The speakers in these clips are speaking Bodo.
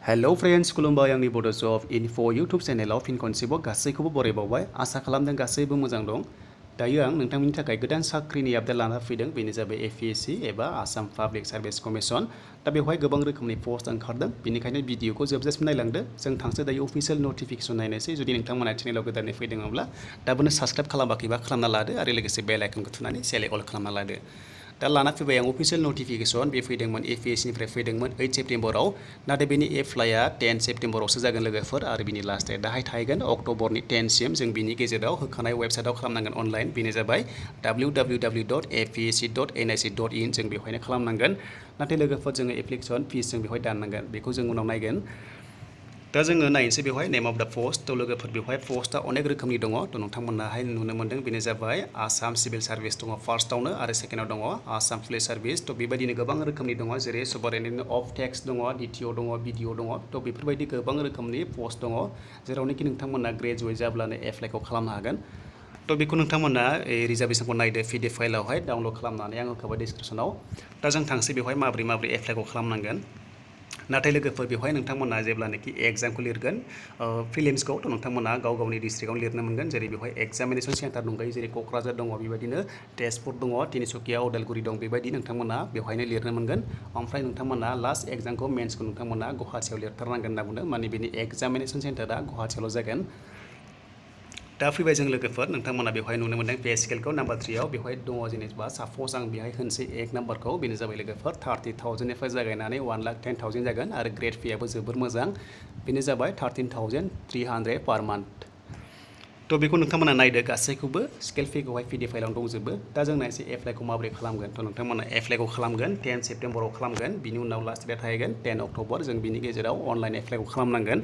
हेलो फ्रेंड्स खुलुमबाय आंनि बड' जब इनफ' इउटुब चेनेलाव फिन खनसेबाव गासैखौबो बरायबावबाय आसा खालामदों गासैबो मोजां दं। दायो आं नोंथांमोननि थाखाय गोदान साख्रिनि आपडेट लाना फैदों बेनो जाबाय एपीएससी एबा आसाम पाब्लिक सार्भिस कमिसन। दा बेवहाय गोबां रोखोमनि पस्ट ओंखारदों बेनिखायनो भिडिअखौ जोबजासिम नायलांदो। जों थांसै दायो अफिसियेल नटिफिकेसन नायनोसै। जुदि नोंथांमोना चेनेलाव गोदानै फैदोंब्ला दाबोनो साबस्क्राइब खालामाखैबा खालामना लादो आरो लोगोसे बेल आइकनखौ थुनानै सेलेक्ट अल खालामना लादो। दा लाना फैबाय आं अफिसियेल नटिफिकेसन बे फैदोंमोन एपीएससीनिफ्राय फैदोंमोन 8 सेप्तेम्बराव। नाथाय बेनि एप्लाइआ 10 सेप्तेम्बरावसो जागोन लोगोफोर आरो बिनि लास्ट डेट दाहाय थाहैगोन अक्ट'बरनि 10 सिम। जों बिनि गेजेराव होखानाय वेबसाइटआव खालामनांगोन अनलाइन बेनो जाबाय www.apsc.nic.in जों बेवहायनो खालामनांगोन। नाथाय लोगोफोर जोङो एप्लिकेसन फिस जों बेवहाय दाननांगोन बेखौ जों उनाव नायगोन। दा जोङो नायनोसै बेवहाय नेम अफ दा पस्ट। थ' लोगोफोर बेवहाय पस्टआ अनेक रोखोमनि दङ। थ' नोंथांमोनाहाय नुनो मोन्दों बेनो जाबाय आसाम सिभिल सार्भिस दङ फार्स्टआवनो आरो सेकेन्डआव दङ आसाम पुलिस सार्भिस। थ' बेबायदिनो गोबां रोखोमनि दङ जेरै सुपारिनटेन्डेन्ट अफ टेक्स दङ डिटिअ दङ बिडिअ दङ। थ' बेफोरबायदि गोबां रोखोमनि पस्ट दङ जेरावनोखि नोंथांमोना ग्रेजुवेट जाब्लानो एप्लाइखौ खालामनो हागोन। थ' बेखौ नोंथांमोना रिजार्भेसनखौ नायदो पिडिएफ फाइलावहाय डाउनलड खालामनानै आं होखाबाय डिसक्रिपसनाव। दा जों थांसै बेवहाय माबोरै एप्लाइखौ खालामनांगोन। नाथाय लोगोफोर बेवहाय नोंथांमोना जेब्लानोखि एग्जामखौ लिरगोन फिलिम्सखौ थ' नोंथांमोना गाव गावनि डिस्ट्रिक्टआव लिरनो मोनगोन। जेरै बेवहाय एग्जामिनेसन सेन्टार दंखायो जेरै क'क्राझार दङ बेबायदिनो तेजपुर दङ तिनिसुकिया उदालगुरि दं बेबायदि नोंथांमोना बेवहायनो लिरनो मोनगोन। ओमफ्राय नोंथांमोना लास्ट एग्जामखौ मेन्सखौ नोंथांमोना गुवाहाटियाव लिरथारनांगोन होनना बुंदों माने बेनि एग्जामिनेसन सेन्टारा गुवाहाटियावल' जागोन। दा फैबाय जों लोगोफोर नोंथांमोना बेवहाय नुनो मोनदों पे स्केलखौ नाम्बार 3आव बेवहाय दङ जेनेबा साप'ज आं बेहाय होनसै एक नाम्बारखौ बेनो जाबाय लोगोफोर 30,000निफ्राय जागायनानै 1,10,000 जागोन आरो ग्रेड पेआबो जोबोर मोजां बेनो जाबाय 13,300 पार मान्थ। थ' बेखौ नोंथांमोना नायदो गासैखौबो स्केल पेखौहाय पिडिएफ फाइलावनो दंजोबो। दा जोंना एसे एप्लाइखौ माबोरै खालामगोन थ' नोंथांमोना एप्लाइखौ खालामगोन 10 सेप्तेम्बराव खालामगोन बिनि उनाव लास्ट डेट थाहैगोन 10 अक्ट'बर। जों बिनि गेजेराव अनलाइन एप्लाइखौ खालामनांगोन।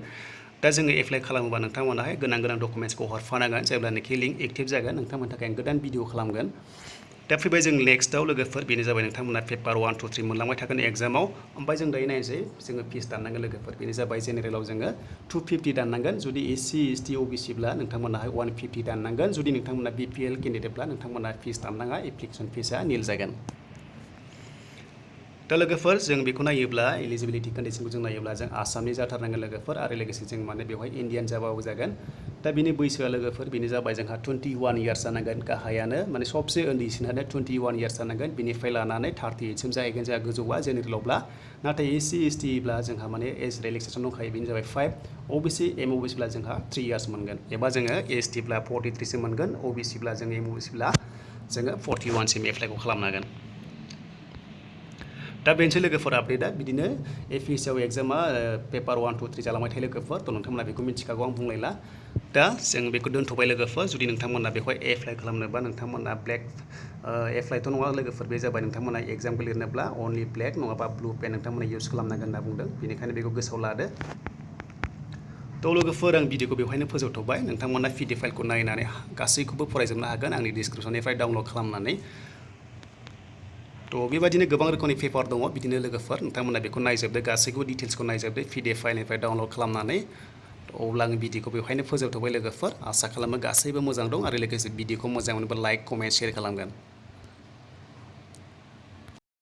दा जोङो एप्लाइ खालामोबा नोंथांमोनाहाय गोनां डकुमेन्ट्सखौ हरफानांगोन जेब्लानोखि लिंक एक्टिभ जागोन नोंथांमोननि थाखाय आं गोदान भिडिअ खालामगोन। दा फैबाय जों नेक्स्टआव लोगोफोर बेनो जाबाय नोंथांमोना पेपार 1, 2, 3 मोनलांबाय थागोन एग्जामाव। ओमफ्राय जों दायो नायनोसै जोङो फिस दाननांगोन लोगोफोर बेनो जाबाय जेनेरेलाव जोङो 250 दाननांगोन। जुदि एससि एसटि अबिसिब्ला नोंथांमोनाहाय 150 दाननांगोन। जुदि नोंथांमोना बिपिएल केन्डिडेटब्ला नोंथांमोना फिस दाननाङा एप्लिकेसन फिसआ निल जागोन। दा लोगोफोर जों बेखौ नायोब्ला एलिजिबिलिटि कन्डिसनखौ जों नायोब्ला जों आसामनि जाथारनांगोन लोगोफोर आरो लोगोसे जों माने बेवहाय इन्डियान जाबाबो जागोन। दा बिनि बैसोआ लोगोफोर बेनो जाबाय जोंहा 21 इयार्स जानांगोन गाहायानो माने सबसे उन्दैसिनानो 21 इयार्स जानांगोन बिनिफ्राय लानानै 38सिम जाहैगोन जोंहा गोजौआ जेनेरेलावब्ला। नाथाय एससि एसटिब्ला जोंहा माने एज रिलेक्सेसन दंखायो बेनो जाबाय 5। अबिसि एम अबिसिब्ला जोंहा 3 इयार्स मोनगोन एबा जोङो एसटिब्ला 43 सिम मोनगोन अबिसिब्ला जोङो एम अबिसिब्ला जोङो 41 सिम एप्लाइखौ खालामनो हागोन। दा बेनोसै लोगोफोर आपडेटआ बिदिनो एपीएससीआव एग्जामा पेपार 1, 2, 3 जालांबाय थायो लोगोफोर। थ' नोंथांमोना बेखौ मिथिखागौ आं बुंलायला। दा जों बेखौ दोनथ'बाय लोगोफोर। जुदि नोंथांमोना बेवहाय एप्लाइ खालामनोबा नोंथांमोना ब्लेक एप्लाइथ' नङा लोगोफोर बे जाबाय नोंथांमोना एग्जामखौ लिरनोब्ला अनलि ब्लेक नङाबा ब्लु पेन नोंथांमोना इउज खालामनांगोन होनना बुंदों बेनिखायनो बेखौ गोसोआव लादो। थ' लोगोफोर आं भिडिअखौ बेवहायनो फोजोबथ'बाय। नोंथांमोना पिडिएफ फाइलखौ नायनानै गासैखौबो फरायजोबनो हागोन आंनि डिसक्रिपसननिफ्राय डाउनलड खालामनानै। थ' बेबायदिनो गोबां रोखोमनि पेपार दङ बिदिनो लोगोफोर नोंथांमोना बेखौ नायजोबदो गासैखौबो डिटेल्सखौ नायजोबदो पिडिएफ फाइलनिफ्राय डाउनलड खालामनानै। अब्ला आं भिडिअखौ बेवहायनो फोजोबथ'बाय लोगोफोर। आसा खालामो गासैबो मोजां दं आरो लोगोसे भिडिअखौ मोजां मोनोबा लाइक कमेन्ट शेयार खालामगोन।